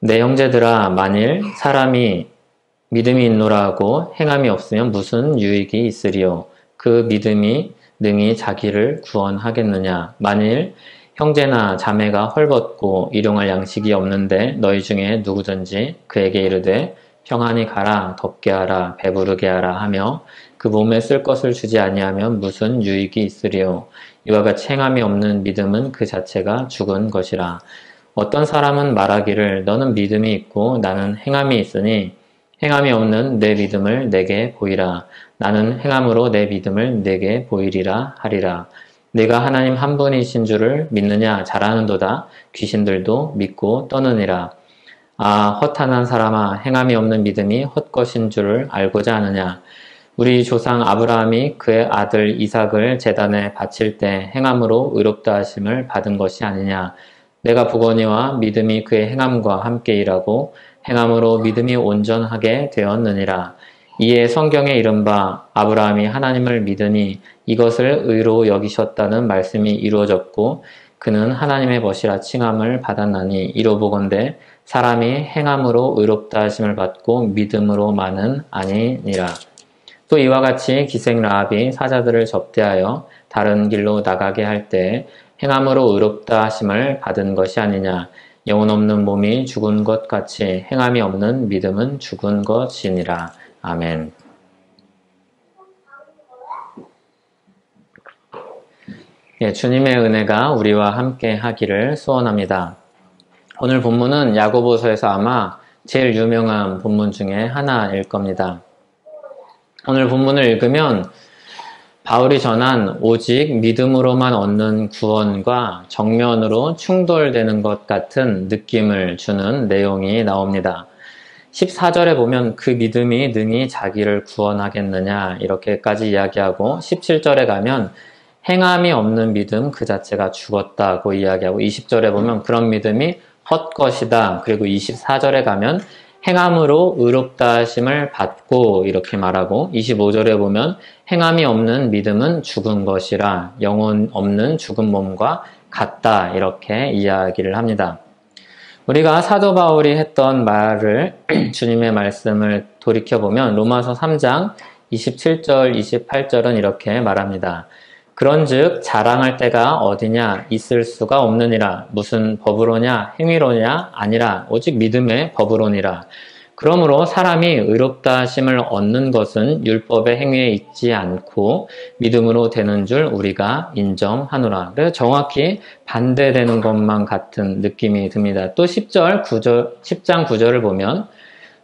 내 형제들아, 만일 사람이 믿음이 있노라 하고 행함이 없으면 무슨 유익이 있으리요? 그 믿음이 능히 자기를 구원하겠느냐? 만일 형제나 자매가 헐벗고 일용할 양식이 없는데 너희 중에 누구든지 그에게 이르되 평안히 가라, 덥게 하라, 배부르게 하라 하며 그 몸에 쓸 것을 주지 아니하면 무슨 유익이 있으리요? 이와 같이 행함이 없는 믿음은 그 자체가 죽은 것이라. 어떤 사람은 말하기를 너는 믿음이 있고 나는 행함이 있으니 행함이 없는 내 믿음을 내게 보이라. 나는 행함으로 내 믿음을 내게 보이리라 하리라. 네가 하나님 한 분이신 줄을 믿느냐? 잘하는도다. 귀신들도 믿고 떠느니라. 아, 허탄한 사람아, 행함이 없는 믿음이 헛것인 줄을 알고자 하느냐? 우리 조상 아브라함이 그의 아들 이삭을 제단에 바칠 때 행함으로 의롭다 하심을 받은 것이 아니냐? 내가 보거니와 믿음이 그의 행함과 함께 일하고 행함으로 믿음이 온전하게 되었느니라. 이에 성경에 이른바 아브라함이 하나님을 믿으니 이것을 의로 여기셨다는 말씀이 이루어졌고 그는 하나님의 벗이라 칭함을 받았나니 이로 보건대 사람이 행함으로 의롭다 하심을 받고 믿음으로만은 아니니라. 또 이와 같이 기생 라합이 사자들을 접대하여 다른 길로 나가게 할 때 행함으로 의롭다 하심을 받은 것이 아니냐. 영혼 없는 몸이 죽은 것 같이 행함이 없는 믿음은 죽은 것이니라. 아멘. 예, 주님의 은혜가 우리와 함께 하기를 소원합니다. 오늘 본문은 야고보서에서 아마 제일 유명한 본문 중에 하나일 겁니다. 오늘 본문을 읽으면 바울이 전한 오직 믿음으로만 얻는 구원과 정면으로 충돌되는 것 같은 느낌을 주는 내용이 나옵니다. 14절에 보면 그 믿음이 능히 자기를 구원하겠느냐 이렇게까지 이야기하고 17절에 가면 행함이 없는 믿음 그 자체가 죽었다고 이야기하고 20절에 보면 그런 믿음이 헛것이다. 그리고 24절에 가면 행함으로 의롭다 하심을 받고 이렇게 말하고 25절에 보면 행함이 없는 믿음은 죽은 것이라 영혼 없는 죽은 몸과 같다 이렇게 이야기를 합니다. 우리가 사도 바울이 했던 말을 주님의 말씀을 돌이켜보면 로마서 3장 27절 28절은 이렇게 말합니다. 그런즉 자랑할 때가 어디냐 있을 수가 없느니라. 무슨 법으로냐 행위로냐 아니라 오직 믿음의 법으로니라. 그러므로 사람이 의롭다 하심을 얻는 것은 율법의 행위에 있지 않고 믿음으로 되는 줄 우리가 인정하노라. 그래서 정확히 반대되는 것만 같은 느낌이 듭니다. 또 10장 9절을 보면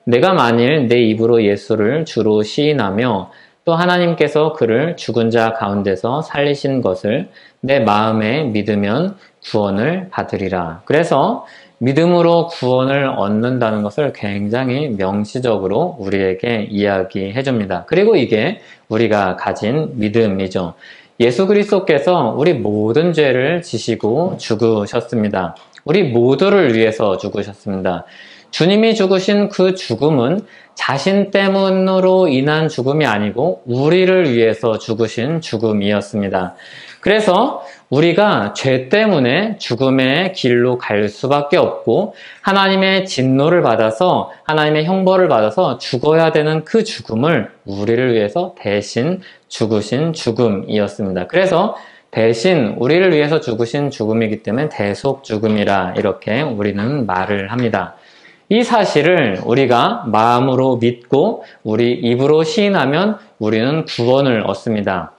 내가 만일 내 입으로 예수를 주로 시인하며 또 하나님께서 그를 죽은 자 가운데서 살리신 것을 내 마음에 믿으면 구원을 받으리라. 그래서 믿음으로 구원을 얻는다는 것을 굉장히 명시적으로 우리에게 이야기해 줍니다. 그리고 이게 우리가 가진 믿음이죠. 예수 그리스도께서 우리 모든 죄를 지시고 죽으셨습니다. 우리 모두를 위해서 죽으셨습니다. 주님이 죽으신 그 죽음은 자신 때문으로 인한 죽음이 아니고 우리를 위해서 죽으신 죽음이었습니다. 그래서 우리가 죄 때문에 죽음의 길로 갈 수밖에 없고 하나님의 진노를 받아서 하나님의 형벌을 받아서 죽어야 되는 그 죽음을 우리를 위해서 대신 죽으신 죽음이었습니다. 그래서 대신 우리를 위해서 죽으신 죽음이기 때문에 대속 죽음이라 이렇게 우리는 말을 합니다. 이 사실을 우리가 마음으로 믿고 우리 입으로 시인하면 우리는 구원을 얻습니다.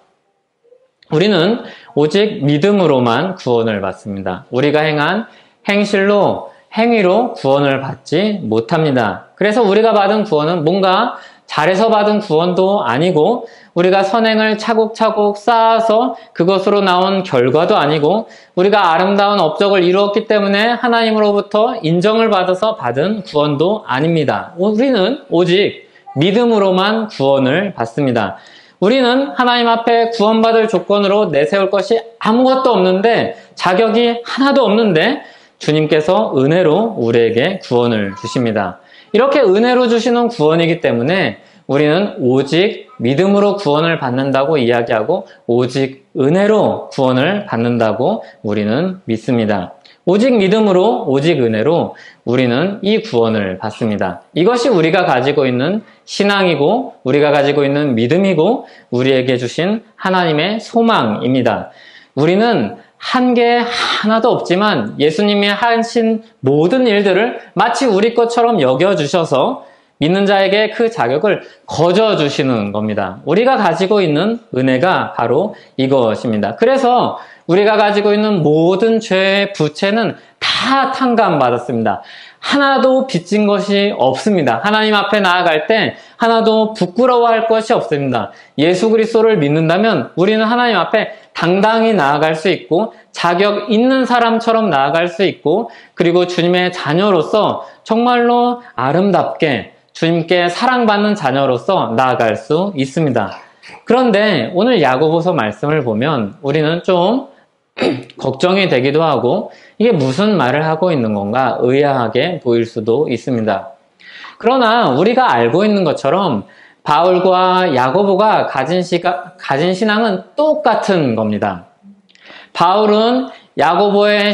우리는 오직 믿음으로만 구원을 받습니다. 우리가 행한 행실로 행위로 구원을 받지 못합니다. 그래서 우리가 받은 구원은 뭔가 잘해서 받은 구원도 아니고 우리가 선행을 차곡차곡 쌓아서 그것으로 나온 결과도 아니고 우리가 아름다운 업적을 이루었기 때문에 하나님으로부터 인정을 받아서 받은 구원도 아닙니다. 우리는 오직 믿음으로만 구원을 받습니다. 우리는 하나님 앞에 구원받을 조건으로 내세울 것이 아무것도 없는데 자격이 하나도 없는데 주님께서 은혜로 우리에게 구원을 주십니다. 이렇게 은혜로 주시는 구원이기 때문에 우리는 오직 믿음으로 구원을 받는다고 이야기하고 오직 은혜로 구원을 받는다고 우리는 믿습니다. 오직 믿음으로, 오직 은혜로 우리는 이 구원을 받습니다. 이것이 우리가 가지고 있는 신앙이고 우리가 가지고 있는 믿음이고 우리에게 주신 하나님의 소망입니다. 우리는 한계 하나도 없지만 예수님이 하신 모든 일들을 마치 우리 것처럼 여겨주셔서 믿는 자에게 그 자격을 거저주시는 겁니다. 우리가 가지고 있는 은혜가 바로 이것입니다. 그래서 우리가 가지고 있는 모든 죄의 부채는 다 탕감받았습니다. 하나도 빚진 것이 없습니다. 하나님 앞에 나아갈 때 하나도 부끄러워할 것이 없습니다. 예수 그리스도를 믿는다면 우리는 하나님 앞에 당당히 나아갈 수 있고 자격 있는 사람처럼 나아갈 수 있고 그리고 주님의 자녀로서 정말로 아름답게 주님께 사랑받는 자녀로서 나아갈 수 있습니다. 그런데 오늘 야고보서 말씀을 보면 우리는 좀 걱정이 되기도 하고 이게 무슨 말을 하고 있는 건가 의아하게 보일 수도 있습니다. 그러나 우리가 알고 있는 것처럼 바울과 야고보가 가진 신앙은 똑같은 겁니다. 바울은 야고보의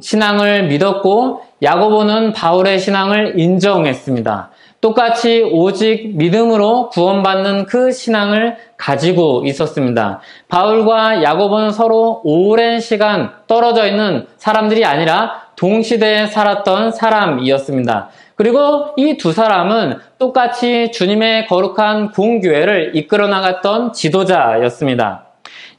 신앙을 믿었고 야고보는 바울의 신앙을 인정했습니다. 똑같이 오직 믿음으로 구원받는 그 신앙을 가지고 있었습니다. 바울과 야고보는 서로 오랜 시간 떨어져 있는 사람들이 아니라 동시대에 살았던 사람이었습니다. 그리고 이 두 사람은 똑같이 주님의 거룩한 공교회를 이끌어 나갔던 지도자였습니다.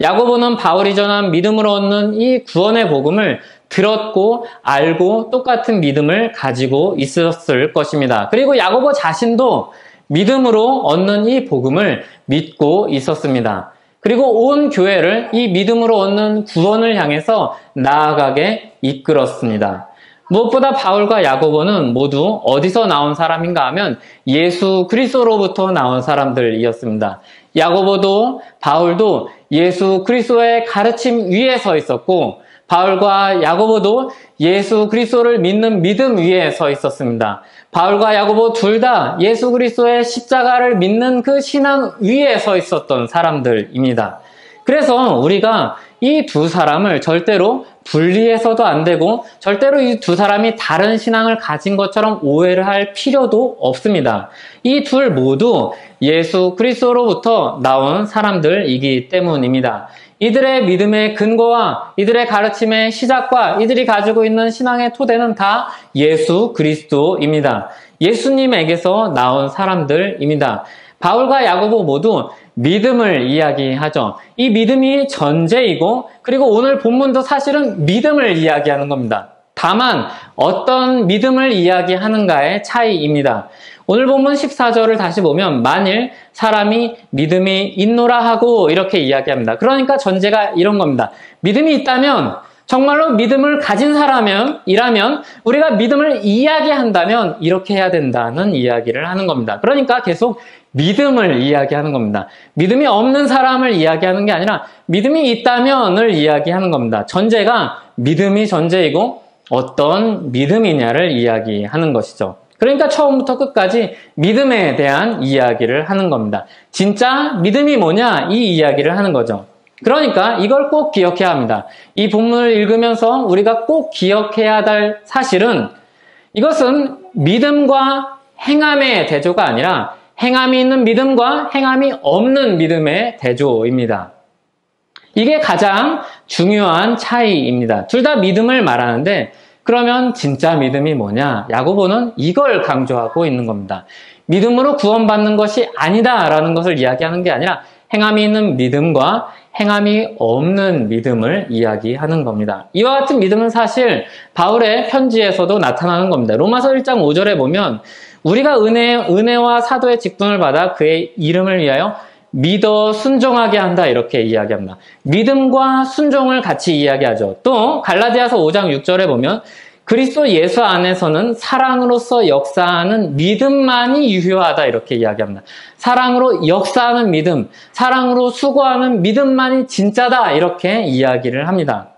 야고보는 바울이 전한 믿음으로 얻는 이 구원의 복음을 들었고 알고 똑같은 믿음을 가지고 있었을 것입니다. 그리고 야고보 자신도 믿음으로 얻는 이 복음을 믿고 있었습니다. 그리고 온 교회를 이 믿음으로 얻는 구원을 향해서 나아가게 이끌었습니다. 무엇보다 바울과 야고보는 모두 어디서 나온 사람인가 하면 예수 그리스도로부터 나온 사람들이었습니다. 야고보도 바울도 예수 그리스도의 가르침 위에 서 있었고 바울과 야고보도 예수 그리스도를 믿는 믿음 위에 서 있었습니다. 바울과 야고보 둘 다 예수 그리스도의 십자가를 믿는 그 신앙 위에 서 있었던 사람들입니다. 그래서 우리가 이 두 사람을 절대로 분리해서도 안 되고 절대로 이 두 사람이 다른 신앙을 가진 것처럼 오해를 할 필요도 없습니다. 이 둘 모두 예수 그리스도로부터 나온 사람들이기 때문입니다. 이들의 믿음의 근거와 이들의 가르침의 시작과 이들이 가지고 있는 신앙의 토대는 다 예수 그리스도입니다. 예수님에게서 나온 사람들입니다. 바울과 야고보 모두 믿음을 이야기하죠. 이 믿음이 전제이고 그리고 오늘 본문도 사실은 믿음을 이야기하는 겁니다. 다만 어떤 믿음을 이야기하는가의 차이입니다. 오늘 본문 14절을 다시 보면 만일 사람이 믿음이 있노라 하고 이렇게 이야기합니다. 그러니까 전제가 이런 겁니다. 믿음이 있다면 정말로 믿음을 가진 사람이라면 우리가 믿음을 이야기한다면 이렇게 해야 된다는 이야기를 하는 겁니다. 그러니까 계속 믿음을 이야기하는 겁니다. 믿음이 없는 사람을 이야기하는 게 아니라 믿음이 있다면을 이야기하는 겁니다. 전제가 믿음이 전제이고 어떤 믿음이냐를 이야기하는 것이죠. 그러니까 처음부터 끝까지 믿음에 대한 이야기를 하는 겁니다. 진짜 믿음이 뭐냐 이 이야기를 하는 거죠. 그러니까 이걸 꼭 기억해야 합니다. 이 본문을 읽으면서 우리가 꼭 기억해야 할 사실은 이것은 믿음과 행함의 대조가 아니라 행함이 있는 믿음과 행함이 없는 믿음의 대조입니다. 이게 가장 중요한 차이입니다. 둘 다 믿음을 말하는데 그러면 진짜 믿음이 뭐냐? 야고보는 이걸 강조하고 있는 겁니다. 믿음으로 구원받는 것이 아니다라는 것을 이야기하는 게 아니라 행함이 있는 믿음과 행함이 없는 믿음을 이야기하는 겁니다. 이와 같은 믿음은 사실 바울의 편지에서도 나타나는 겁니다. 로마서 1장 5절에 보면 우리가 은혜와 사도의 직분을 받아 그의 이름을 위하여 믿어 순종하게 한다 이렇게 이야기합니다. 믿음과 순종을 같이 이야기하죠. 또 갈라디아서 5장 6절에 보면 그리스도 예수 안에서는 사랑으로서 역사하는 믿음만이 유효하다 이렇게 이야기합니다. 사랑으로 역사하는 믿음, 사랑으로 수고하는 믿음만이 진짜다 이렇게 이야기를 합니다.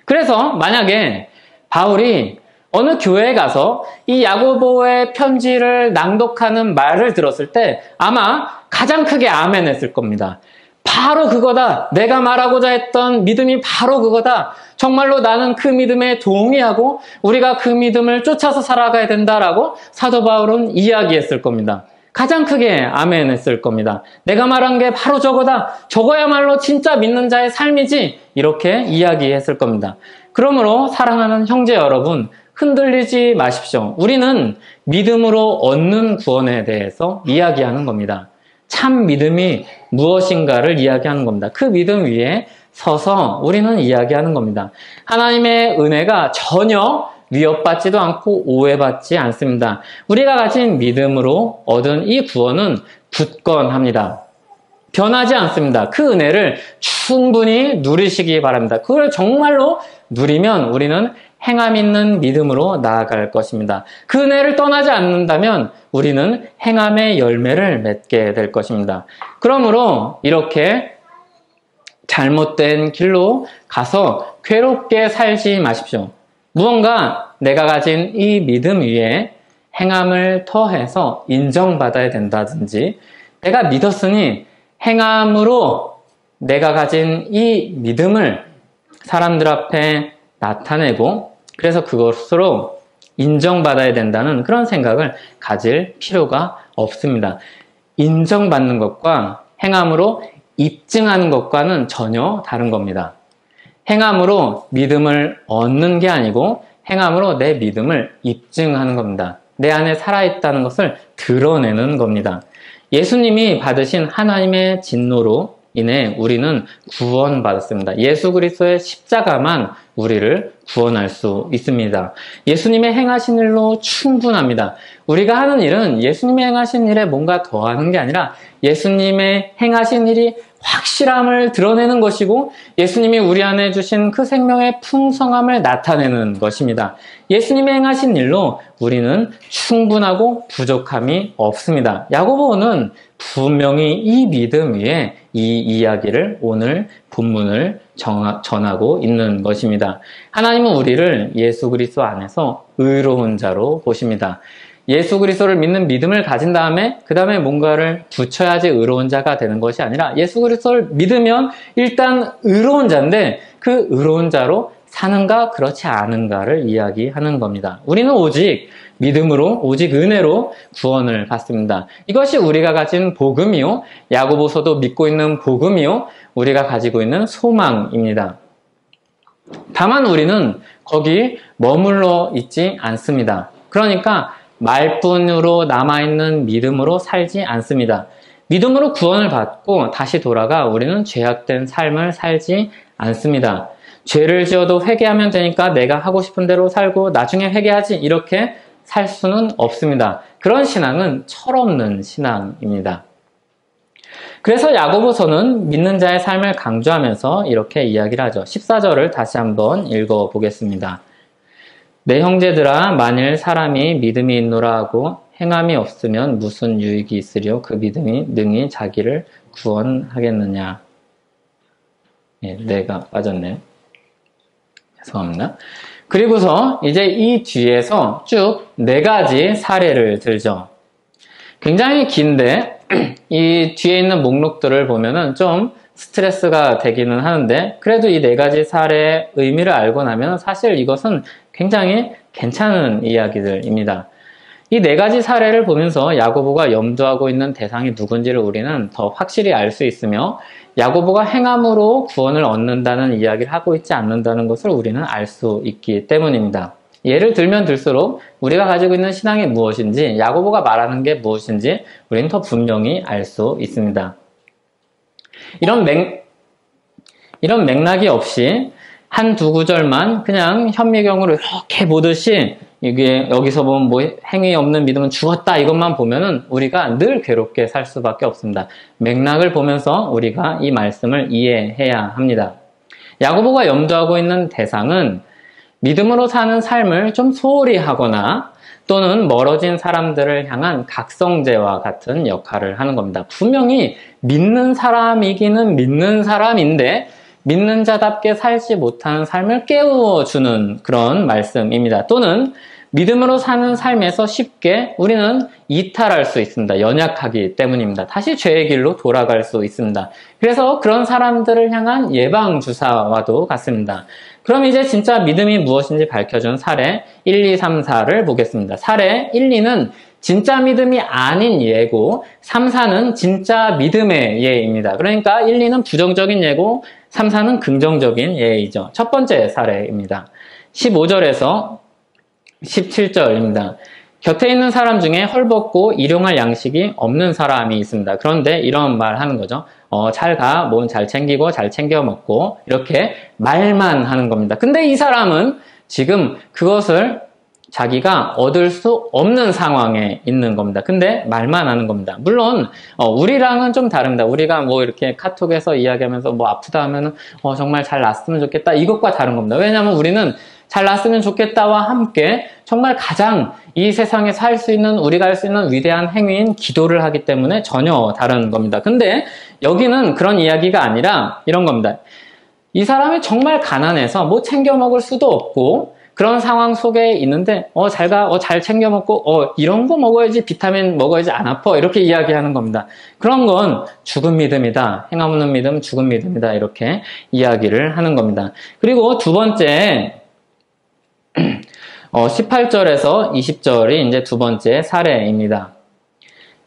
그래서 만약에 바울이 어느 교회에 가서 이 야고보의 편지를 낭독하는 말을 들었을 때 아마 가장 크게 아멘 했을 겁니다. 바로 그거다. 내가 말하고자 했던 믿음이 바로 그거다. 정말로 나는 그 믿음에 동의하고 우리가 그 믿음을 쫓아서 살아가야 된다라고 사도 바울은 이야기했을 겁니다. 가장 크게 아멘 했을 겁니다. 내가 말한 게 바로 저거다. 저거야말로 진짜 믿는 자의 삶이지. 이렇게 이야기했을 겁니다. 그러므로 사랑하는 형제 여러분, 흔들리지 마십시오. 우리는 믿음으로 얻는 구원에 대해서 이야기하는 겁니다. 참 믿음이 무엇인가를 이야기하는 겁니다. 그 믿음 위에 서서 우리는 이야기하는 겁니다. 하나님의 은혜가 전혀 위협받지도 않고 오해받지 않습니다. 우리가 가진 믿음으로 얻은 이 구원은 굳건합니다. 변하지 않습니다. 그 은혜를 충분히 누리시기 바랍니다. 그걸 정말로 누리면 우리는 행함 있는 믿음으로 나아갈 것입니다. 그 은혜를 떠나지 않는다면 우리는 행함의 열매를 맺게 될 것입니다. 그러므로 이렇게 잘못된 길로 가서 괴롭게 살지 마십시오. 무언가 내가 가진 이 믿음 위에 행함을 더해서 인정받아야 된다든지, 내가 믿었으니 행함으로 내가 가진 이 믿음을 사람들 앞에 나타내고 그래서 그것으로 인정받아야 된다는 그런 생각을 가질 필요가 없습니다. 인정받는 것과 행함으로 입증하는 것과는 전혀 다른 겁니다. 행함으로 믿음을 얻는 게 아니고 행함으로 내 믿음을 입증하는 겁니다. 내 안에 살아있다는 것을 드러내는 겁니다. 예수님이 받으신 하나님의 진노로 인해 우리는 구원받았습니다. 예수 그리스도의 십자가만 우리를 구원할 수 있습니다. 예수님의 행하신 일로 충분합니다. 우리가 하는 일은 예수님의 행하신 일에 뭔가 더하는 게 아니라 예수님의 행하신 일이 확실함을 드러내는 것이고 예수님이 우리 안에 주신 그 생명의 풍성함을 나타내는 것입니다. 예수님의 행하신 일로 우리는 충분하고 부족함이 없습니다. 야고보는 분명히 이 믿음 위에 이 이야기를 오늘 본문을 전하고 있는 것입니다. 하나님은 우리를 예수 그리스도 안에서 의로운 자로 보십니다. 예수 그리스도를 믿는 믿음을 가진 다음에 그 다음에 뭔가를 붙여야지 의로운 자가 되는 것이 아니라 예수 그리스도를 믿으면 일단 의로운 자인데 그 의로운 자로 사는가 그렇지 않은가를 이야기하는 겁니다. 우리는 오직 믿음으로 오직 은혜로 구원을 받습니다. 이것이 우리가 가진 복음이요 야고보서도 믿고 있는 복음이요 우리가 가지고 있는 소망입니다. 다만 우리는 거기 머물러 있지 않습니다. 그러니까 말뿐으로 남아있는 믿음으로 살지 않습니다. 믿음으로 구원을 받고 다시 돌아가 우리는 죄악된 삶을 살지 않습니다. 죄를 지어도 회개하면 되니까 내가 하고 싶은 대로 살고 나중에 회개하지 이렇게 살 수는 없습니다. 그런 신앙은 철없는 신앙입니다. 그래서 야고보서는 믿는 자의 삶을 강조하면서 이렇게 이야기를 하죠. 14절을 다시 한번 읽어보겠습니다. 내 형제들아 만일 사람이 믿음이 있노라 하고 행함이 없으면 무슨 유익이 있으리요? 그 믿음이 능히 자기를 구원하겠느냐. 내가 빠졌네요. 죄송합니다. 그리고서 이제 이 뒤에서 쭉 4가지 사례를 들죠. 굉장히 긴데 이 뒤에 있는 목록들을 보면은 좀 스트레스가 되기는 하는데 그래도 이 4가지 사례의 의미를 알고 나면 사실 이것은 굉장히 괜찮은 이야기들입니다. 이 4가지 사례를 보면서 야고보가 염두하고 있는 대상이 누군지를 우리는 더 확실히 알 수 있으며 야고보가 행함으로 구원을 얻는다는 이야기를 하고 있지 않는다는 것을 우리는 알 수 있기 때문입니다. 예를 들면 들수록 우리가 가지고 있는 신앙이 무엇인지 야고보가 말하는 게 무엇인지 우리는 더 분명히 알 수 있습니다. 이런 맥락이 없이 한두 구절만 그냥 현미경으로 이렇게 보듯이 이게 여기서 보면 뭐 행위 없는 믿음은 죽었다 이것만 보면은 우리가 늘 괴롭게 살 수밖에 없습니다. 맥락을 보면서 우리가 이 말씀을 이해해야 합니다. 야고보가 염두하고 있는 대상은 믿음으로 사는 삶을 좀 소홀히 하거나 또는 멀어진 사람들을 향한 각성제와 같은 역할을 하는 겁니다. 분명히 믿는 사람이기는 믿는 사람인데 믿는 자답게 살지 못하는 삶을 깨워주는 그런 말씀입니다. 또는 믿음으로 사는 삶에서 쉽게 우리는 이탈할 수 있습니다. 연약하기 때문입니다. 다시 죄의 길로 돌아갈 수 있습니다. 그래서 그런 사람들을 향한 예방주사와도 같습니다. 그럼 이제 진짜 믿음이 무엇인지 밝혀준 사례 1, 2, 3, 4를 보겠습니다. 사례 1, 2는 진짜 믿음이 아닌 예고 3, 4는 진짜 믿음의 예입니다. 그러니까 1, 2는 부정적인 예고 3, 4는 긍정적인 예이죠. 첫 번째 사례입니다. 15절에서 17절입니다. 곁에 있는 사람 중에 헐벗고 일용할 양식이 없는 사람이 있습니다. 그런데 이런 말 하는 거죠. 잘 가, 몸 잘 챙기고 잘 챙겨 먹고 이렇게 말만 하는 겁니다. 근데 이 사람은 지금 그것을 자기가 얻을 수 없는 상황에 있는 겁니다. 근데 말만 하는 겁니다. 물론 우리랑은 좀 다릅니다. 우리가 뭐 이렇게 카톡에서 이야기하면서 뭐 아프다 하면은 정말 잘 낫으면 좋겠다 이것과 다른 겁니다. 왜냐하면 우리는 잘 낫으면 좋겠다와 함께 정말 가장 이 세상에서 할 수 있는 우리가 할 수 있는 위대한 행위인 기도를 하기 때문에 전혀 다른 겁니다. 근데 여기는 그런 이야기가 아니라 이런 겁니다. 이 사람이 정말 가난해서 뭐 챙겨 먹을 수도 없고 그런 상황 속에 있는데 잘 가, 잘 챙겨 먹고 이런 거 먹어야지 비타민 먹어야지 안 아파 이렇게 이야기하는 겁니다. 그런 건 죽은 믿음이다. 행함 없는 믿음 죽은 믿음이다. 이렇게 이야기를 하는 겁니다. 그리고 두 번째 18절에서 20절이 이제 두 번째 사례입니다.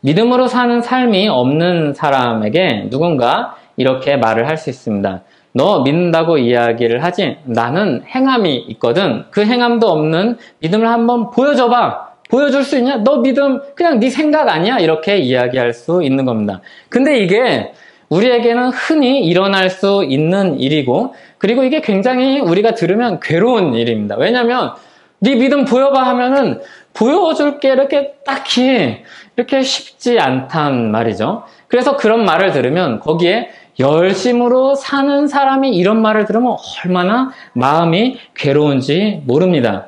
믿음으로 사는 삶이 없는 사람에게 누군가 이렇게 말을 할 수 있습니다. 너 믿는다고 이야기를 하지? 나는 행함이 있거든. 그 행함도 없는 믿음을 한번 보여줘봐. 보여줄 수 있냐? 너 믿음 그냥 네 생각 아니야? 이렇게 이야기할 수 있는 겁니다. 근데 이게 우리에게는 흔히 일어날 수 있는 일이고 그리고 이게 굉장히 우리가 들으면 괴로운 일입니다. 왜냐하면 네 믿음 보여봐 하면은 보여줄 게 이렇게 딱히 이렇게 쉽지 않단 말이죠. 그래서 그런 말을 들으면 거기에 열심으로 사는 사람이 이런 말을 들으면 얼마나 마음이 괴로운지 모릅니다.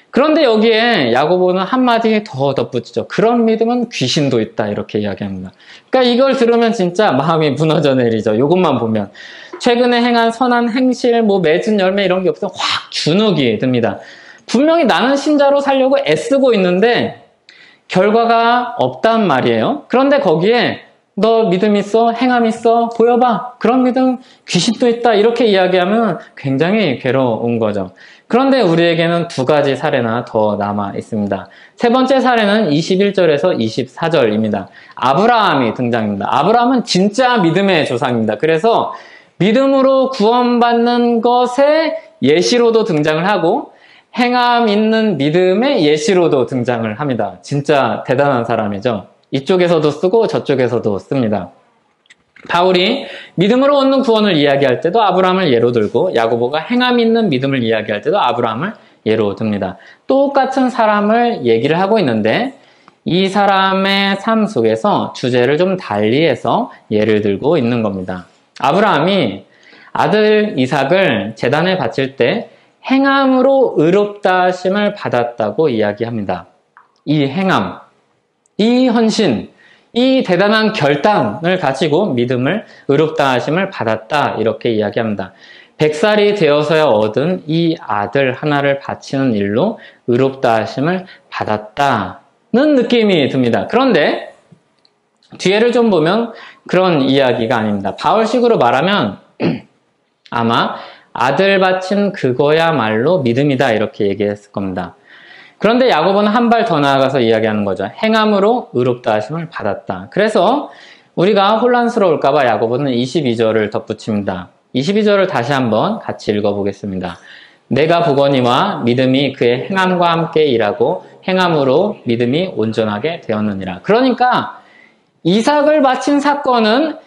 그런데 여기에 야고보는 한마디 더 덧붙이죠. 그런 믿음은 귀신도 있다 이렇게 이야기합니다. 그러니까 이걸 들으면 진짜 마음이 무너져 내리죠. 이것만 보면 최근에 행한 선한 행실, 뭐 맺은 열매 이런 게 없으면 확 주눅이 듭니다. 분명히 나는 신자로 살려고 애쓰고 있는데 결과가 없단 말이에요. 그런데 거기에 너 믿음 있어? 행함 있어? 보여봐. 그런 믿음 귀신도 있다. 이렇게 이야기하면 굉장히 괴로운 거죠. 그런데 우리에게는 두 가지 사례나 더 남아 있습니다. 세 번째 사례는 21절에서 24절입니다. 아브라함이 등장합니다. 아브라함은 진짜 믿음의 조상입니다. 그래서 믿음으로 구원받는 것의 예시로도 등장을 하고 행함 있는 믿음의 예시로도 등장을 합니다. 진짜 대단한 사람이죠. 이쪽에서도 쓰고 저쪽에서도 씁니다. 바울이 믿음으로 얻는 구원을 이야기할 때도 아브라함을 예로 들고 야고보가 행함 있는 믿음을 이야기할 때도 아브라함을 예로 듭니다. 똑같은 사람을 얘기를 하고 있는데 이 사람의 삶 속에서 주제를 좀 달리해서 예를 들고 있는 겁니다. 아브라함이 아들 이삭을 제단에 바칠 때 행함으로 의롭다 하심을 받았다고 이야기합니다. 이 행함, 이 헌신, 이 대단한 결단을 가지고 믿음을 의롭다 하심을 받았다 이렇게 이야기합니다. 100살이 되어서야 얻은 이 아들 하나를 바치는 일로 의롭다 하심을 받았다는 느낌이 듭니다. 그런데 뒤에를 좀 보면 그런 이야기가 아닙니다. 바울식으로 말하면 아마 아들 바친 그거야말로 믿음이다 이렇게 얘기했을 겁니다. 그런데 야고보는 한 발 더 나아가서 이야기하는 거죠. 행함으로 의롭다 하심을 받았다. 그래서 우리가 혼란스러울까봐 야고보는 22절을 덧붙입니다. 22절을 다시 한번 같이 읽어보겠습니다. 내가 보거니와 믿음이 그의 행함과 함께 일하고 행함으로 믿음이 온전하게 되었느니라. 그러니까 이삭을 바친 사건은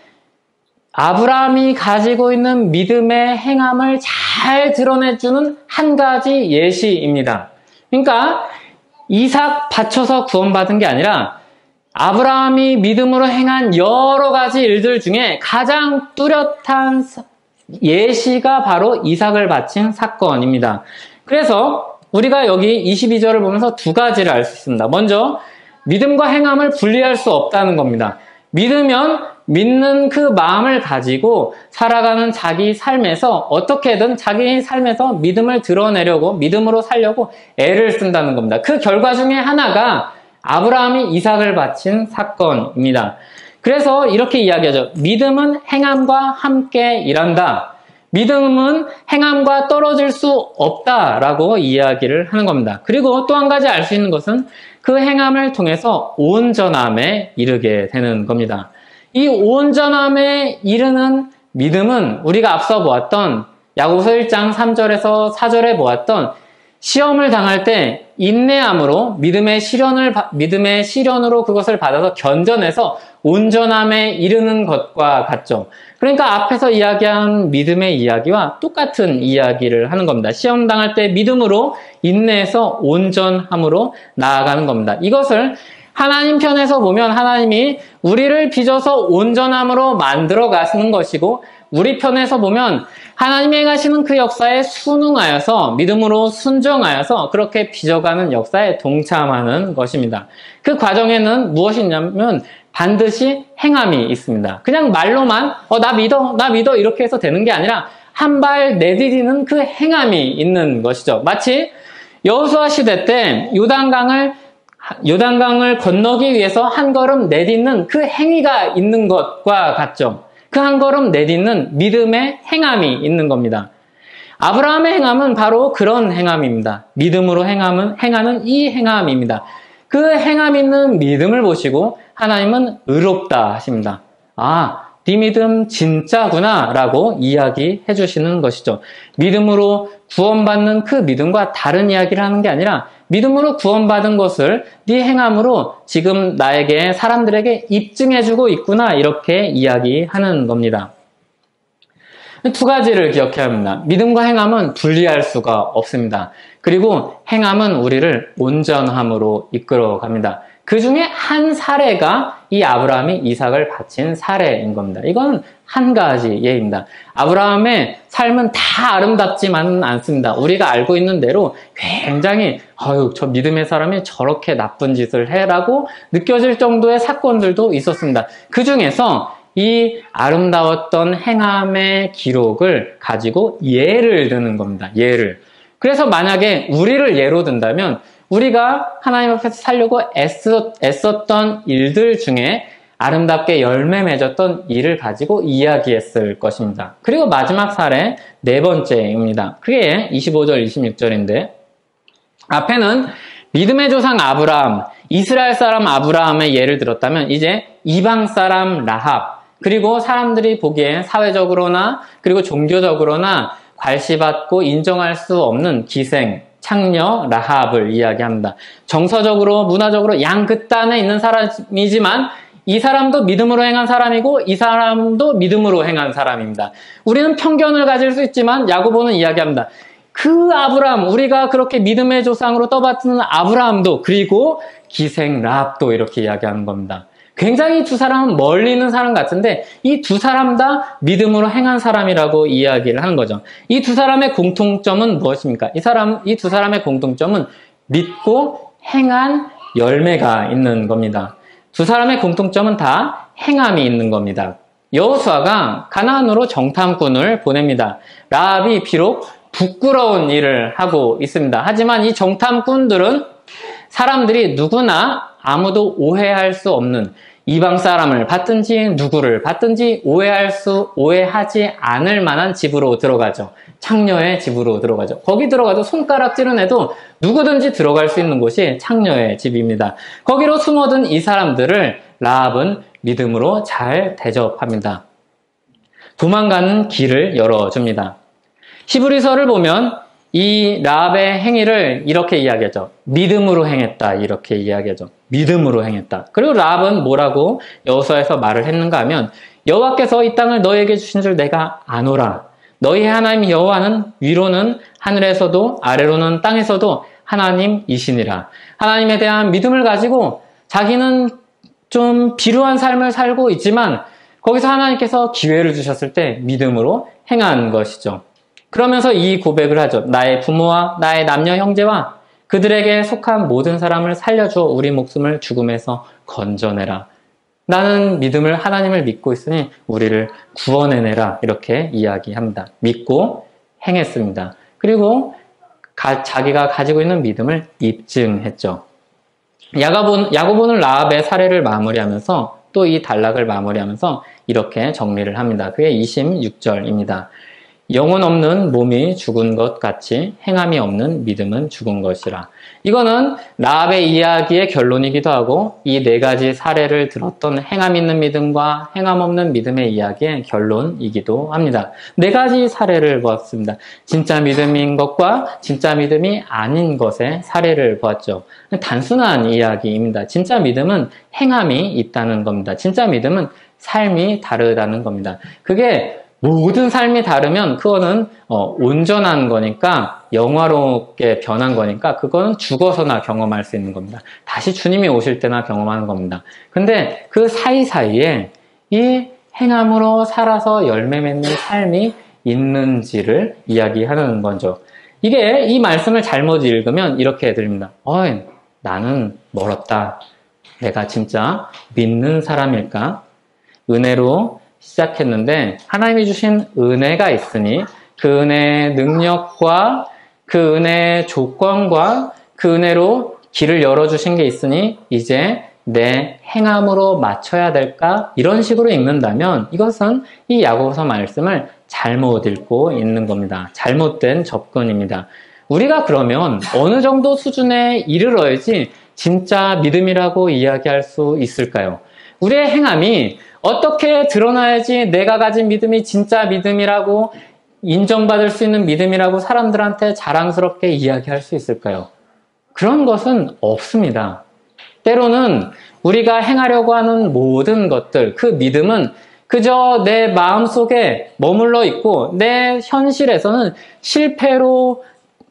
아브라함이 가지고 있는 믿음의 행함을 잘 드러내주는 한 가지 예시입니다. 그러니까 이삭 바쳐서 구원받은 게 아니라 아브라함이 믿음으로 행한 여러 가지 일들 중에 가장 뚜렷한 예시가 바로 이삭을 바친 사건입니다. 그래서 우리가 여기 22절을 보면서 두 가지를 알 수 있습니다. 먼저 믿음과 행함을 분리할 수 없다는 겁니다. 믿으면 믿는 그 마음을 가지고 살아가는 자기 삶에서 어떻게든 자기 삶에서 믿음을 드러내려고, 믿음으로 살려고 애를 쓴다는 겁니다. 그 결과 중에 하나가 아브라함이 이삭을 바친 사건입니다. 그래서 이렇게 이야기하죠. 믿음은 행함과 함께 일한다. 믿음은 행함과 떨어질 수 없다라고 이야기를 하는 겁니다. 그리고 또 한 가지 알 수 있는 것은 그 행함을 통해서 온전함에 이르게 되는 겁니다. 이 온전함에 이르는 믿음은 우리가 앞서 보았던 야고보서 1장 3절에서 4절에 보았던 시험을 당할 때 인내함으로 믿음의 시련으로 그것을 받아서 견뎌내서 온전함에 이르는 것과 같죠. 그러니까 앞에서 이야기한 믿음의 이야기와 똑같은 이야기를 하는 겁니다. 시험 당할 때 믿음으로 인내해서 온전함으로 나아가는 겁니다. 이것을 하나님 편에서 보면 하나님이 우리를 빚어서 온전함으로 만들어 가시는 것이고, 우리 편에서 보면 하나님이 행하시는 그 역사에 순응하여서 믿음으로 순종하여서 그렇게 빚어가는 역사에 동참하는 것입니다. 그 과정에는 무엇이냐면 반드시 행함이 있습니다. 그냥 말로만 나 믿어 이렇게 해서 되는 게 아니라 한 발 내디디는 그 행함이 있는 것이죠. 마치 여호수아 시대 때 요단강을 건너기 위해서 한 걸음 내딛는 그 행위가 있는 것과 같죠. 그 한 걸음 내딛는 믿음의 행함이 있는 겁니다. 아브라함의 행함은 바로 그런 행함입니다. 믿음으로 행하는 이 행함입니다. 그 행함 있는 믿음을 보시고 하나님은 의롭다 하십니다. 네 믿음 진짜구나 라고 이야기해 주시는 것이죠. 믿음으로 구원받는 그 믿음과 다른 이야기를 하는 게 아니라 믿음으로 구원받은 것을 네 행함으로 지금 나에게, 사람들에게 입증해주고 있구나, 이렇게 이야기하는 겁니다. 두 가지를 기억해야 합니다. 믿음과 행함은 분리할 수가 없습니다. 그리고 행함은 우리를 온전함으로 이끌어 갑니다. 그 중에 한 사례가 이 아브라함이 이삭을 바친 사례인 겁니다. 이건 한 가지 예입니다. 아브라함의 삶은 다 아름답지만은 않습니다. 우리가 알고 있는 대로 굉장히 저 믿음의 사람이 저렇게 나쁜 짓을 해라고 느껴질 정도의 사건들도 있었습니다. 그 중에서 이 아름다웠던 행함의 기록을 가지고 예를 드는 겁니다. 예를. 그래서 만약에 우리를 예로 든다면 우리가 하나님 앞에서 살려고 애썼던 일들 중에 아름답게 열매 맺었던 일을 가지고 이야기했을 것입니다. 그리고 마지막 사례 네 번째입니다. 그게 25절, 26절인데 앞에는 믿음의 조상 아브라함, 이스라엘 사람 아브라함의 예를 들었다면 이제 이방 사람 라합, 그리고 사람들이 보기에 사회적으로나 그리고 종교적으로나 괄시받고 인정할 수 없는 기생, 창녀 라합을 이야기합니다. 정서적으로, 문화적으로 양극단에 있는 사람이지만 이 사람도 믿음으로 행한 사람이고 이 사람도 믿음으로 행한 사람입니다. 우리는 편견을 가질 수 있지만 야고보는 이야기합니다. 그 아브라함, 우리가 그렇게 믿음의 조상으로 떠받드는 아브라함도, 그리고 기생 라합도 이렇게 이야기하는 겁니다. 굉장히 두 사람은 멀리 있는 사람 같은데 이 두 사람 다 믿음으로 행한 사람이라고 이야기를 하는 거죠. 이 두 사람의 공통점은 무엇입니까? 이 두 사람의 공통점은 믿고 행한 열매가 있는 겁니다. 두 사람의 공통점은 다 행함이 있는 겁니다. 여호수아가 가나안으로 정탐꾼을 보냅니다. 라합이 비록 부끄러운 일을 하고 있습니다. 하지만 이 정탐꾼들은 사람들이 누구나 아무도 오해할 수 없는 이방 사람을 받든지 누구를 받든지 오해하지 않을 만한 집으로 들어가죠. 창녀의 집으로 들어가죠. 거기 들어가도 손가락질은 해도 누구든지 들어갈 수 있는 곳이 창녀의 집입니다. 거기로 숨어든 이 사람들을 라합은 믿음으로 잘 대접합니다. 도망가는 길을 열어줍니다. 히브리서를 보면 이 라합의 행위를 이렇게 이야기하죠. 믿음으로 행했다, 이렇게 이야기하죠. 믿음으로 행했다. 그리고 라합은 뭐라고 여호수아에서 말을 했는가 하면 여호와께서 이 땅을 너희에게 주신 줄 내가 아노라. 너희 하나님 여호와는 위로는 하늘에서도 아래로는 땅에서도 하나님이시니라. 하나님에 대한 믿음을 가지고 자기는 좀 비루한 삶을 살고 있지만 거기서 하나님께서 기회를 주셨을 때 믿음으로 행한 것이죠. 그러면서 이 고백을 하죠. 나의 부모와 나의 남녀 형제와 그들에게 속한 모든 사람을 살려주어 우리 목숨을 죽음에서 건져내라. 나는 하나님을 믿고 있으니 우리를 구원해내라. 이렇게 이야기합니다. 믿고 행했습니다. 그리고 자기가 가지고 있는 믿음을 입증했죠. 야고보는 라합의 사례를 마무리하면서 또 이 단락을 마무리하면서 이렇게 정리를 합니다. 그게 26절입니다. 영혼 없는 몸이 죽은 것 같이 행함이 없는 믿음은 죽은 것이라. 이거는 라합의 이야기의 결론이기도 하고 이 네 가지 사례를 들었던 행함 있는 믿음과 행함 없는 믿음의 이야기의 결론이기도 합니다. 네 가지 사례를 보았습니다. 진짜 믿음인 것과 진짜 믿음이 아닌 것의 사례를 보았죠. 단순한 이야기입니다. 진짜 믿음은 행함이 있다는 겁니다. 진짜 믿음은 삶이 다르다는 겁니다. 그게 모든 삶이 다르면 그거는 온전한 거니까 영화롭게 변한 거니까 그거는 죽어서나 경험할 수 있는 겁니다. 다시 주님이 오실 때나 경험하는 겁니다. 근데 그 사이사이에 이 행함으로 살아서 열매 맺는 삶이 있는지를 이야기하는 거죠. 이 말씀을 잘못 읽으면 이렇게 들립니다. 나는 멀었다. 내가 진짜 믿는 사람일까? 은혜로 시작했는데 하나님이 주신 은혜가 있으니 그 은혜의 능력과 그 은혜의 조건과 그 은혜로 길을 열어주신 게 있으니 이제 내 행함으로 맞춰야 될까? 이런 식으로 읽는다면 이것은 이 야고보서 말씀을 잘못 읽고 있는 겁니다. 잘못된 접근입니다. 우리가 그러면 어느 정도 수준에 이르러야지 진짜 믿음이라고 이야기할 수 있을까요? 우리의 행함이 어떻게 드러나야지 내가 가진 믿음이 진짜 믿음이라고 인정받을 수 있는 믿음이라고 사람들한테 자랑스럽게 이야기할 수 있을까요? 그런 것은 없습니다. 때로는 우리가 행하려고 하는 모든 것들, 그 믿음은 그저 내 마음속에 머물러 있고 내 현실에서는 실패로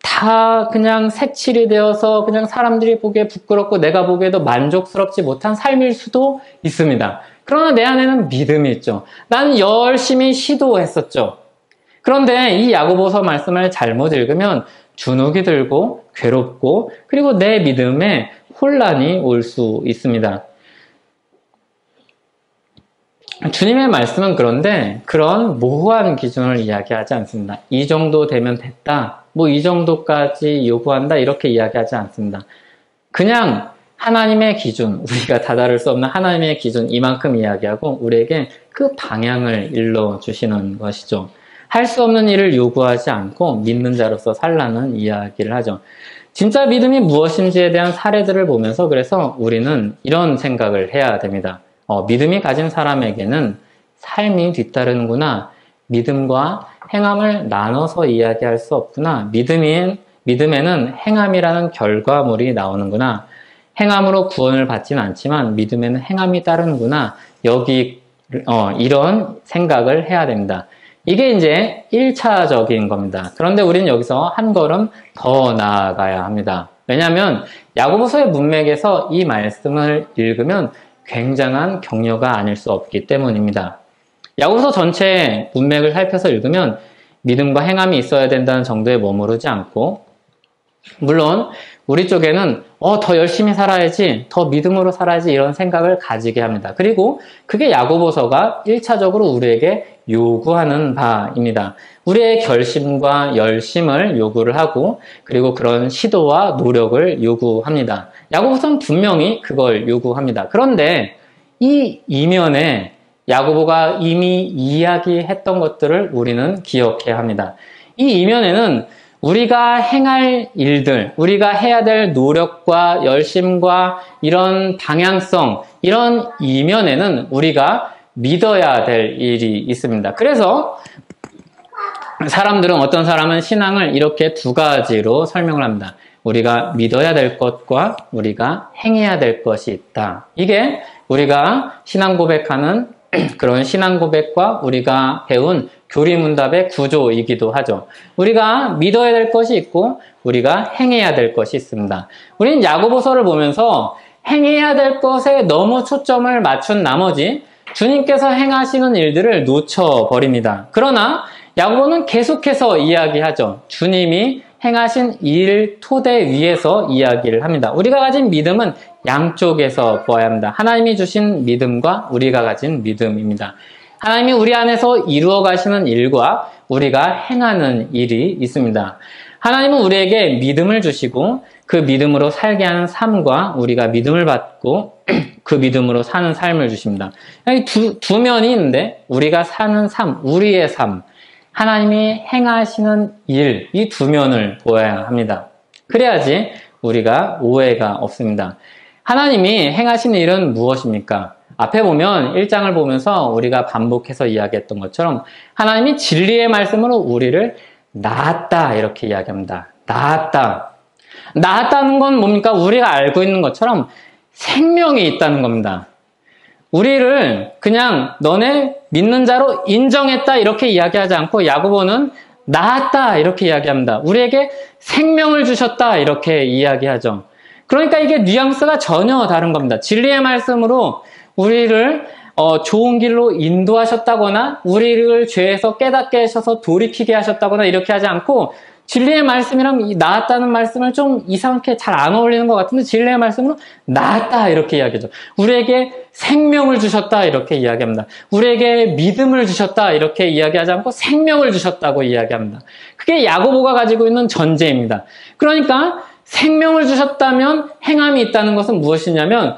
다 그냥 색칠이 되어서 그냥 사람들이 보기에 부끄럽고 내가 보기에도 만족스럽지 못한 삶일 수도 있습니다. 그러나 내 안에는 믿음이 있죠. 나는 열심히 시도했었죠. 그런데 이 야고보서 말씀을 잘못 읽으면 주눅이 들고 괴롭고 그리고 내 믿음에 혼란이 올 수 있습니다. 주님의 말씀은 그런데 그런 모호한 기준을 이야기하지 않습니다. 이 정도 되면 됐다. 이 정도까지 요구한다. 이렇게 이야기하지 않습니다. 그냥 하나님의 기준, 우리가 다다를 수 없는 하나님의 기준 이만큼 이야기하고 우리에게 그 방향을 일러주시는 것이죠. 할 수 없는 일을 요구하지 않고 믿는 자로서 살라는 이야기를 하죠. 진짜 믿음이 무엇인지에 대한 사례들을 보면서 그래서 우리는 이런 생각을 해야 됩니다. 믿음이 가진 사람에게는 삶이 뒤따르는구나. 믿음과 행함을 나눠서 이야기할 수 없구나. 믿음에는 행함이라는 결과물이 나오는구나. 행함으로 구원을 받지는 않지만 믿음에는 행함이 따르는구나. 이런 생각을 해야 됩니다. 이게 이제 1차적인 겁니다. 그런데 우리는 여기서 한 걸음 더 나아가야 합니다. 왜냐하면 야고보서의 문맥에서 이 말씀을 읽으면 굉장한 격려가 아닐 수 없기 때문입니다. 야고보서 전체 문맥을 살펴서 읽으면 믿음과 행함이 있어야 된다는 정도에 머무르지 않고 물론 우리 쪽에는 더 열심히 살아야지, 더 믿음으로 살아야지 이런 생각을 가지게 합니다. 그리고 그게 야고보서가 1차적으로 우리에게 요구하는 바입니다. 우리의 결심과 열심을 요구를 하고 그리고 그런 시도와 노력을 요구합니다. 야고보서는 분명히 그걸 요구합니다. 그런데 이 이면에 야고보가 이미 이야기했던 것들을 우리는 기억해야 합니다. 이 이면에는 우리가 행할 일들, 우리가 해야 될 노력과 열심과 이런 방향성, 이런 이면에는 우리가 믿어야 될 일이 있습니다. 그래서 어떤 사람은 신앙을 이렇게 두 가지로 설명을 합니다. 우리가 믿어야 될 것과 우리가 행해야 될 것이 있다. 이게 우리가 신앙 고백하는 그런 신앙 고백과 우리가 배운 교리문답의 구조이기도 하죠. 우리가 믿어야 될 것이 있고 우리가 행해야 될 것이 있습니다. 우리는 야고보서를 보면서 행해야 될 것에 너무 초점을 맞춘 나머지 주님께서 행하시는 일들을 놓쳐버립니다. 그러나 야고보는 계속해서 이야기하죠. 주님이 행하신 일 토대 위에서 이야기를 합니다. 우리가 가진 믿음은 양쪽에서 보아야 합니다. 하나님이 주신 믿음과 우리가 가진 믿음입니다. 하나님이 우리 안에서 이루어 가시는 일과 우리가 행하는 일이 있습니다. 하나님은 우리에게 믿음을 주시고 그 믿음으로 살게 하는 삶과 우리가 믿음을 받고 그 믿음으로 사는 삶을 주십니다. 두 면이 있는데 우리가 사는 삶, 우리의 삶, 하나님이 행하시는 일, 이 두 면을 보아야 합니다. 그래야지 우리가 오해가 없습니다. 하나님이 행하시는 일은 무엇입니까? 앞에 보면 1장을 보면서 우리가 반복해서 이야기했던 것처럼 하나님이 진리의 말씀으로 우리를 낳았다 이렇게 이야기합니다. 낳았다. 낳았다는 건 뭡니까? 우리가 알고 있는 것처럼 생명이 있다는 겁니다. 우리를 그냥 너네 믿는 자로 인정했다 이렇게 이야기하지 않고 야고보는 낳았다 이렇게 이야기합니다. 우리에게 생명을 주셨다 이렇게 이야기하죠. 그러니까 이게 뉘앙스가 전혀 다른 겁니다. 진리의 말씀으로 우리를 좋은 길로 인도하셨다거나 우리를 죄에서 깨닫게 하셔서 돌이키게 하셨다거나 이렇게 하지 않고 진리의 말씀이랑 나았다는 말씀을 좀 이상하게 잘 안 어울리는 것 같은데 진리의 말씀으로 나았다 이렇게 이야기하죠. 우리에게 생명을 주셨다 이렇게 이야기합니다. 우리에게 믿음을 주셨다 이렇게 이야기하지 않고 생명을 주셨다고 이야기합니다. 그게 야고보가 가지고 있는 전제입니다. 그러니까 생명을 주셨다면 행함이 있다는 것은 무엇이냐면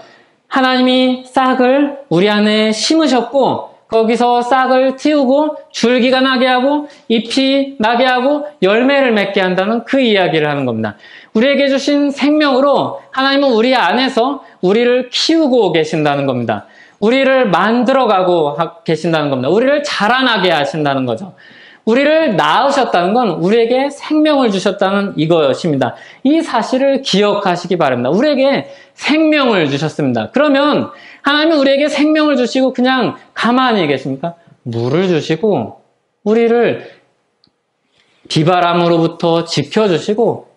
하나님이 싹을 우리 안에 심으셨고 거기서 싹을 틔우고 줄기가 나게 하고 잎이 나게 하고 열매를 맺게 한다는 그 이야기를 하는 겁니다. 우리에게 주신 생명으로 하나님은 우리 안에서 우리를 키우고 계신다는 겁니다. 우리를 만들어가고 계신다는 겁니다. 우리를 자라나게 하신다는 거죠. 우리를 낳으셨다는 건 우리에게 생명을 주셨다는 이것입니다. 이 사실을 기억하시기 바랍니다. 우리에게 생명을 주셨습니다. 그러면 하나님은 우리에게 생명을 주시고 그냥 가만히 계십니까? 물을 주시고 우리를 비바람으로부터 지켜주시고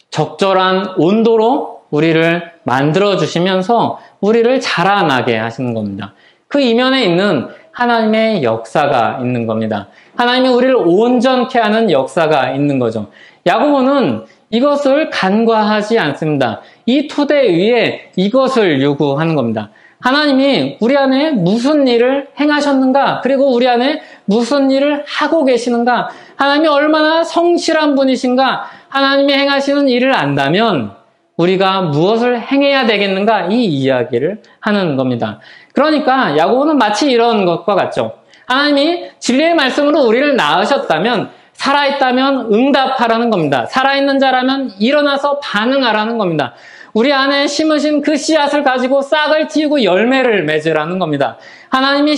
적절한 온도로 우리를 만들어주시면서 우리를 자라나게 하시는 겁니다. 그 이면에 있는 하나님의 역사가 있는 겁니다. 하나님이 우리를 온전케 하는 역사가 있는 거죠. 야고보는 이것을 간과하지 않습니다. 이 토대 위에 이것을 요구하는 겁니다. 하나님이 우리 안에 무슨 일을 행하셨는가? 그리고 우리 안에 무슨 일을 하고 계시는가? 하나님이 얼마나 성실한 분이신가? 하나님이 행하시는 일을 안다면 우리가 무엇을 행해야 되겠는가? 이 이야기를 하는 겁니다. 그러니까 야고보는 마치 이런 것과 같죠. 하나님이 진리의 말씀으로 우리를 낳으셨다면 살아있다면 응답하라는 겁니다. 살아있는 자라면 일어나서 반응하라는 겁니다. 우리 안에 심으신 그 씨앗을 가지고 싹을 틔우고 열매를 맺으라는 겁니다. 하나님이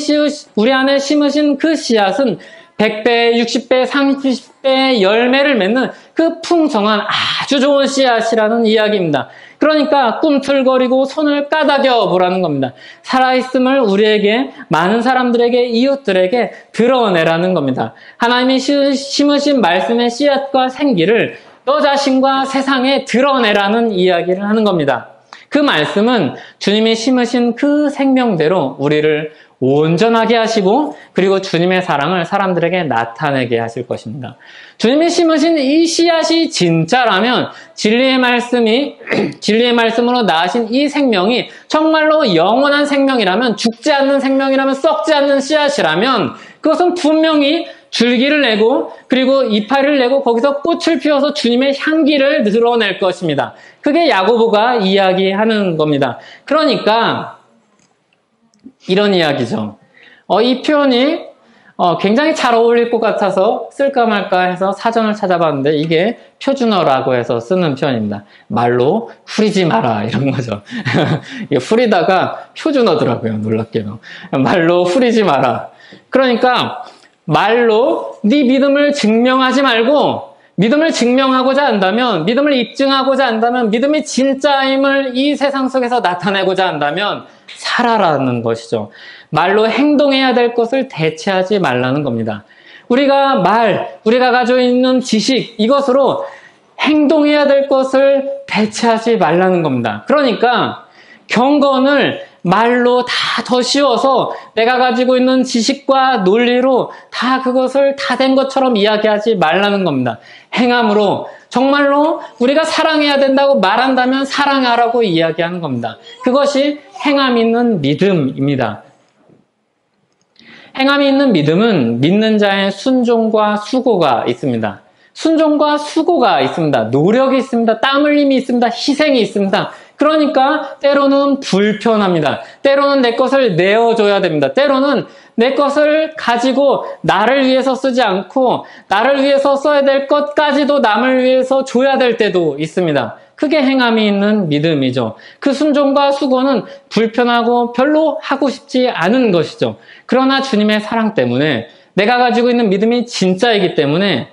우리 안에 심으신 그 씨앗은 100배, 60배, 30배 열매를 맺는 그 풍성한 아주 좋은 씨앗이라는 이야기입니다. 그러니까 꿈틀거리고 손을 까닥여 보라는 겁니다. 살아있음을 우리에게, 많은 사람들에게, 이웃들에게 드러내라는 겁니다. 하나님이 심으신 말씀의 씨앗과 생기를 너 자신과 세상에 드러내라는 이야기를 하는 겁니다. 그 말씀은 주님이 심으신 그 생명대로 우리를 온전하게 하시고 그리고 주님의 사랑을 사람들에게 나타내게 하실 것입니다. 주님이 심으신 이 씨앗이 진짜라면 진리의 말씀으로 낳으신 이 생명이 정말로 영원한 생명이라면 죽지 않는 생명이라면 썩지 않는 씨앗이라면 그것은 분명히 줄기를 내고 그리고 이파리를 내고 거기서 꽃을 피워서 주님의 향기를 드러낼 것입니다. 그게 야고보가 이야기하는 겁니다. 그러니까 이런 이야기죠. 이 표현이 굉장히 잘 어울릴 것 같아서 쓸까 말까 해서 사전을 찾아봤는데 이게 표준어라고 해서 쓰는 표현입니다. 말로 후리지 마라 이런 거죠. 이게 후리다가 표준어더라고요. 놀랍게도. 말로 후리지 마라. 그러니까 말로 네 믿음을 증명하지 말고 믿음을 증명하고자 한다면, 믿음을 입증하고자 한다면, 믿음이 진짜임을 이 세상 속에서 나타내고자 한다면 살아라는 것이죠. 말로 행동해야 될 것을 대체하지 말라는 겁니다. 우리가 가지고 있는 지식, 이것으로 행동해야 될 것을 대체하지 말라는 겁니다. 그러니까 경건을 말로 다 더 씌워서 내가 가지고 있는 지식과 논리로 다 그것을 다 된 것처럼 이야기하지 말라는 겁니다. 행함으로 정말로 우리가 사랑해야 된다고 말한다면 사랑하라고 이야기하는 겁니다. 그것이 행함 있는 믿음입니다. 행함이 있는 믿음은 믿는 자의 순종과 수고가 있습니다. 순종과 수고가 있습니다. 노력이 있습니다. 땀 흘림이 있습니다. 희생이 있습니다. 그러니까 때로는 불편합니다. 때로는 내 것을 내어줘야 됩니다. 때로는 내 것을 가지고 나를 위해서 쓰지 않고 나를 위해서 써야 될 것까지도 남을 위해서 줘야 될 때도 있습니다. 그게 행함이 있는 믿음이죠. 그 순종과 수고는 불편하고 별로 하고 싶지 않은 것이죠. 그러나 주님의 사랑 때문에 내가 가지고 있는 믿음이 진짜이기 때문에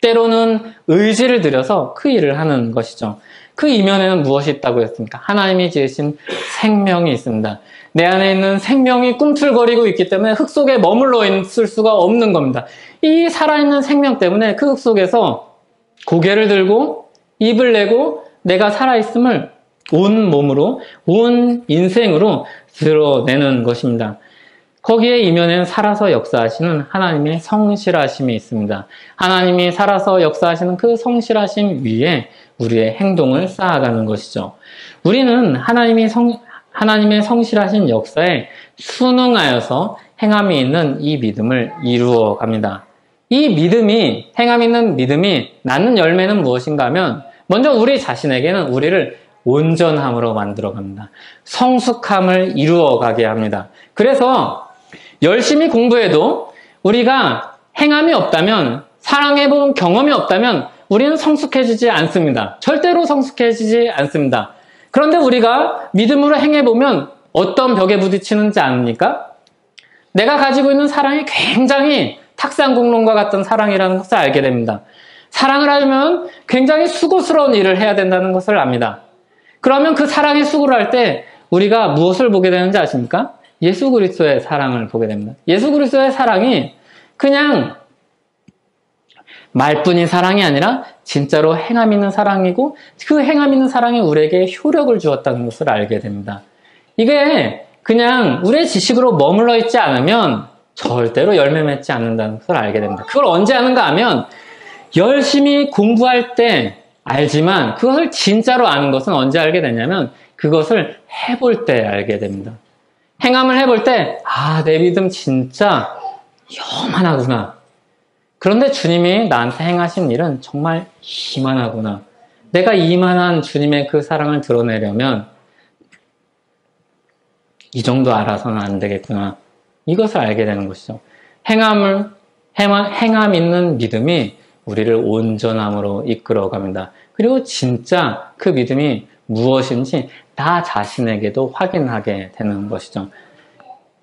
때로는 의지를 들여서 그 일을 하는 것이죠. 그 이면에는 무엇이 있다고 했습니까? 하나님이 지으신 생명이 있습니다. 내 안에 있는 생명이 꿈틀거리고 있기 때문에 흙 속에 머물러 있을 수가 없는 겁니다. 이 살아있는 생명 때문에 그 흙 속에서 고개를 들고 입을 내고 내가 살아있음을 온 몸으로, 온 인생으로 드러내는 것입니다. 거기에 이면에는 살아서 역사하시는 하나님의 성실하심이 있습니다. 하나님이 살아서 역사하시는 그 성실하심 위에 우리의 행동을 쌓아가는 것이죠. 우리는 하나님의 성실하신 역사에 순응하여서 행함이 있는 이 믿음을 이루어 갑니다. 이 믿음이, 행함 있는 믿음이 낳는 열매는 무엇인가 하면 먼저 우리 자신에게는 우리를 온전함으로 만들어 갑니다. 성숙함을 이루어 가게 합니다. 그래서 열심히 공부해도 우리가 행함이 없다면, 사랑해본 경험이 없다면 우리는 성숙해지지 않습니다. 절대로 성숙해지지 않습니다. 그런데 우리가 믿음으로 행해보면 어떤 벽에 부딪히는지 아닙니까? 내가 가지고 있는 사랑이 굉장히 탁상공론과 같은 사랑이라는 것을 알게 됩니다. 사랑을 하려면 굉장히 수고스러운 일을 해야 된다는 것을 압니다. 그러면 그 사랑의 수고를 할 때 우리가 무엇을 보게 되는지 아십니까? 예수 그리스도의 사랑을 보게 됩니다. 예수 그리스도의 사랑이 그냥 말뿐인 사랑이 아니라 진짜로 행함 있는 사랑이고 그 행함 있는 사랑이 우리에게 효력을 주었다는 것을 알게 됩니다. 이게 그냥 우리의 지식으로 머물러 있지 않으면 절대로 열매 맺지 않는다는 것을 알게 됩니다. 그걸 언제 아는가 하면 열심히 공부할 때 알지만 그것을 진짜로 아는 것은 언제 알게 되냐면 그것을 해볼 때 알게 됩니다. 행함을 해볼 때 내 믿음 진짜 요만하구나. 그런데 주님이 나한테 행하신 일은 정말 이만하구나. 내가 이만한 주님의 그 사랑을 드러내려면 이 정도 알아서는 안 되겠구나. 이것을 알게 되는 것이죠. 행함 있는 믿음이 우리를 온전함으로 이끌어 갑니다. 그리고 진짜 그 믿음이 무엇인지 나 자신에게도 확인하게 되는 것이죠.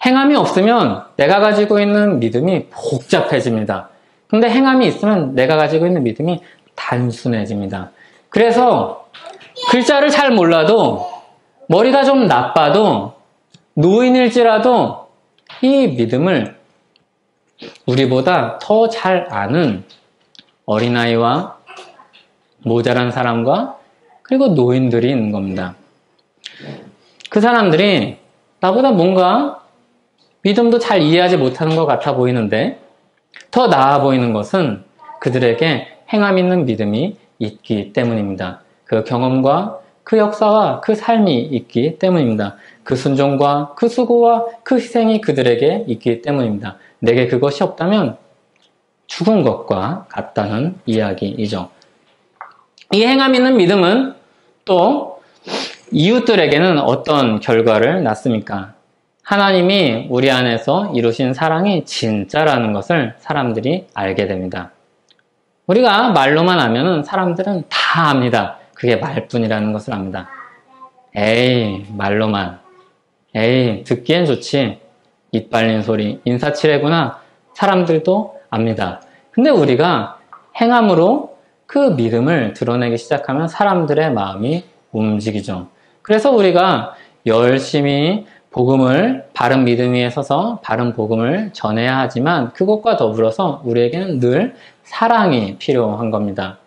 행함이 없으면 내가 가지고 있는 믿음이 복잡해집니다. 근데 행함이 있으면 내가 가지고 있는 믿음이 단순해집니다. 그래서 글자를 잘 몰라도 머리가 좀 나빠도 노인일지라도 이 믿음을 우리보다 더 잘 아는 어린아이와 모자란 사람과 그리고 노인들이 있는 겁니다. 그 사람들이 나보다 뭔가 믿음도 잘 이해하지 못하는 것 같아 보이는데 더 나아 보이는 것은 그들에게 행함 있는 믿음이 있기 때문입니다. 그 경험과 그 역사와 그 삶이 있기 때문입니다. 그 순종과 그 수고와 그 희생이 그들에게 있기 때문입니다. 내게 그것이 없다면 죽은 것과 같다는 이야기이죠. 이 행함 있는 믿음은 또 이웃들에게는 어떤 결과를 낳습니까? 하나님이 우리 안에서 이루신 사랑이 진짜라는 것을 사람들이 알게 됩니다. 우리가 말로만 하면은 사람들은 다 압니다. 그게 말뿐이라는 것을 압니다. 에이, 말로만. 에이, 듣기엔 좋지. 입 발린 소리, 인사치레구나. 사람들도 압니다. 근데 우리가 행함으로 그 믿음을 드러내기 시작하면 사람들의 마음이 움직이죠. 그래서 우리가 열심히 복음을 바른 믿음 위에 서서 바른 복음을 전해야 하지만 그것과 더불어서 우리에게는 늘 사랑이 필요한 겁니다.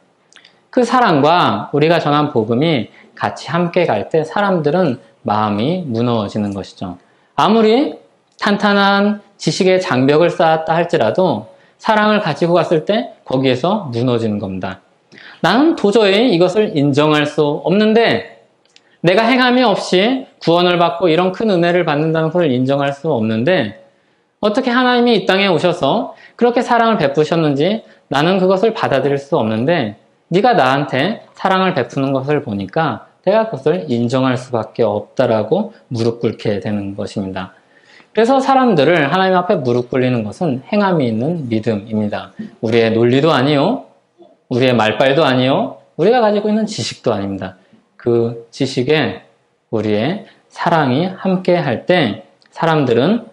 그 사랑과 우리가 전한 복음이 같이 함께 갈 때 사람들은 마음이 무너지는 것이죠. 아무리 탄탄한 지식의 장벽을 쌓았다 할지라도 사랑을 가지고 갔을 때 거기에서 무너지는 겁니다. 나는 도저히 이것을 인정할 수 없는데, 내가 행함이 없이 구원을 받고 이런 큰 은혜를 받는다는 것을 인정할 수 없는데, 어떻게 하나님이 이 땅에 오셔서 그렇게 사랑을 베푸셨는지 나는 그것을 받아들일 수 없는데, 네가 나한테 사랑을 베푸는 것을 보니까 내가 그것을 인정할 수밖에 없다라고 무릎 꿇게 되는 것입니다. 그래서 사람들을 하나님 앞에 무릎 꿇리는 것은 행함이 있는 믿음입니다. 우리의 논리도 아니요, 우리의 말빨도 아니요, 우리가 가지고 있는 지식도 아닙니다. 그 지식에 우리의 사랑이 함께 할 때 사람들은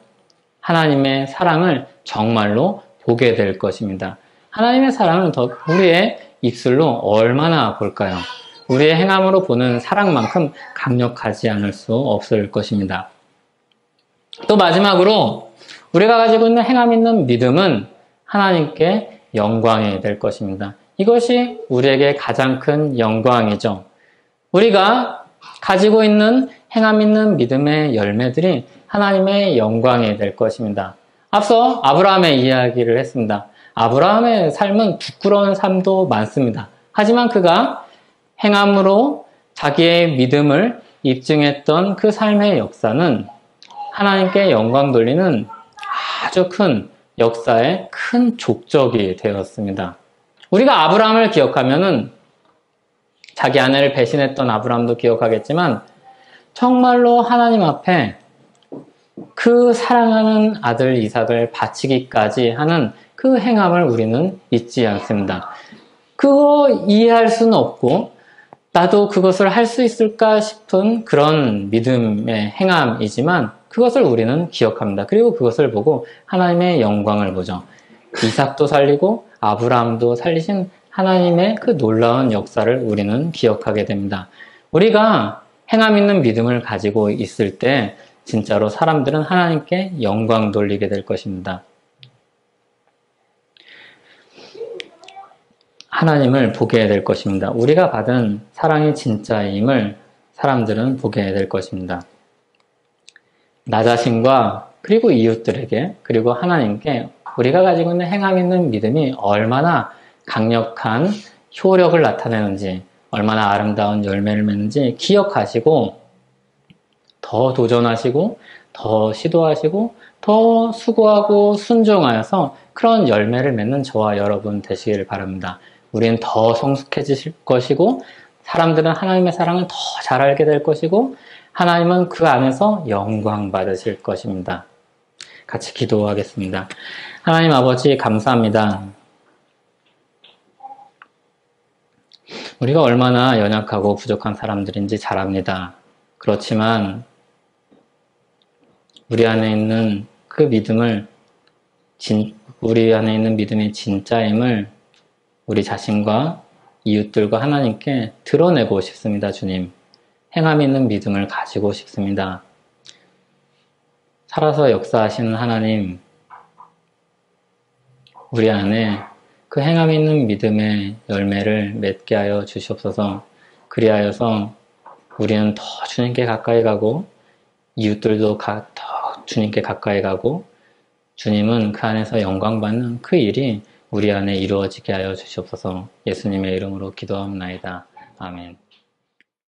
하나님의 사랑을 정말로 보게 될 것입니다. 하나님의 사랑을 더 우리의 입술로 얼마나 볼까요? 우리의 행함으로 보는 사랑만큼 강력하지 않을 수 없을 것입니다. 또 마지막으로 우리가 가지고 있는 행함 있는 믿음은 하나님께 영광이 될 것입니다. 이것이 우리에게 가장 큰 영광이죠. 우리가 가지고 있는 행함 있는 믿음의 열매들이 하나님의 영광이 될 것입니다. 앞서 아브라함의 이야기를 했습니다. 아브라함의 삶은 부끄러운 삶도 많습니다. 하지만 그가 행함으로 자기의 믿음을 입증했던 그 삶의 역사는 하나님께 영광 돌리는 아주 큰 역사의 큰 족적이 되었습니다. 우리가 아브라함을 기억하면은 자기 아내를 배신했던 아브라함도 기억하겠지만 정말로 하나님 앞에 그 사랑하는 아들 이삭을 바치기까지 하는 그 행함을 우리는 잊지 않습니다. 그거 이해할 수는 없고 나도 그것을 할 수 있을까 싶은 그런 믿음의 행함이지만 그것을 우리는 기억합니다. 그리고 그것을 보고 하나님의 영광을 보죠. 이삭도 살리고 아브라함도 살리신 하나님의 그 놀라운 역사를 우리는 기억하게 됩니다. 우리가 행함 있는 믿음을 가지고 있을 때 진짜로 사람들은 하나님께 영광 돌리게 될 것입니다. 하나님을 보게 될 것입니다. 우리가 받은 사랑이 진짜임을 사람들은 보게 될 것입니다. 나 자신과 그리고 이웃들에게 그리고 하나님께 우리가 가지고 있는 행함 있는 믿음이 얼마나 강력한 효력을 나타내는지 얼마나 아름다운 열매를 맺는지 기억하시고 더 도전하시고 더 시도하시고 더 수고하고 순종하여서 그런 열매를 맺는 저와 여러분 되시길 바랍니다. 우리는 더 성숙해지실 것이고 사람들은 하나님의 사랑을 더 잘 알게 될 것이고 하나님은 그 안에서 영광 받으실 것입니다. 같이 기도하겠습니다. 하나님 아버지 감사합니다. 우리가 얼마나 연약하고 부족한 사람들인지 잘 압니다. 그렇지만 우리 안에 있는 그 믿음을 우리 안에 있는 믿음의 진짜임을 우리 자신과 이웃들과 하나님께 드러내고 싶습니다. 주님, 행함 있는 믿음을 가지고 싶습니다. 살아서 역사하시는 하나님, 우리 안에 그 행함 있는 믿음의 열매를 맺게 하여 주시옵소서. 그리하여서 우리는 더 주님께 가까이 가고 이웃들도 더 주님께 가까이 가고 주님은 그 안에서 영광받는 그 일이 우리 안에 이루어지게 하여 주시옵소서. 예수님의 이름으로 기도하옵나이다. 아멘.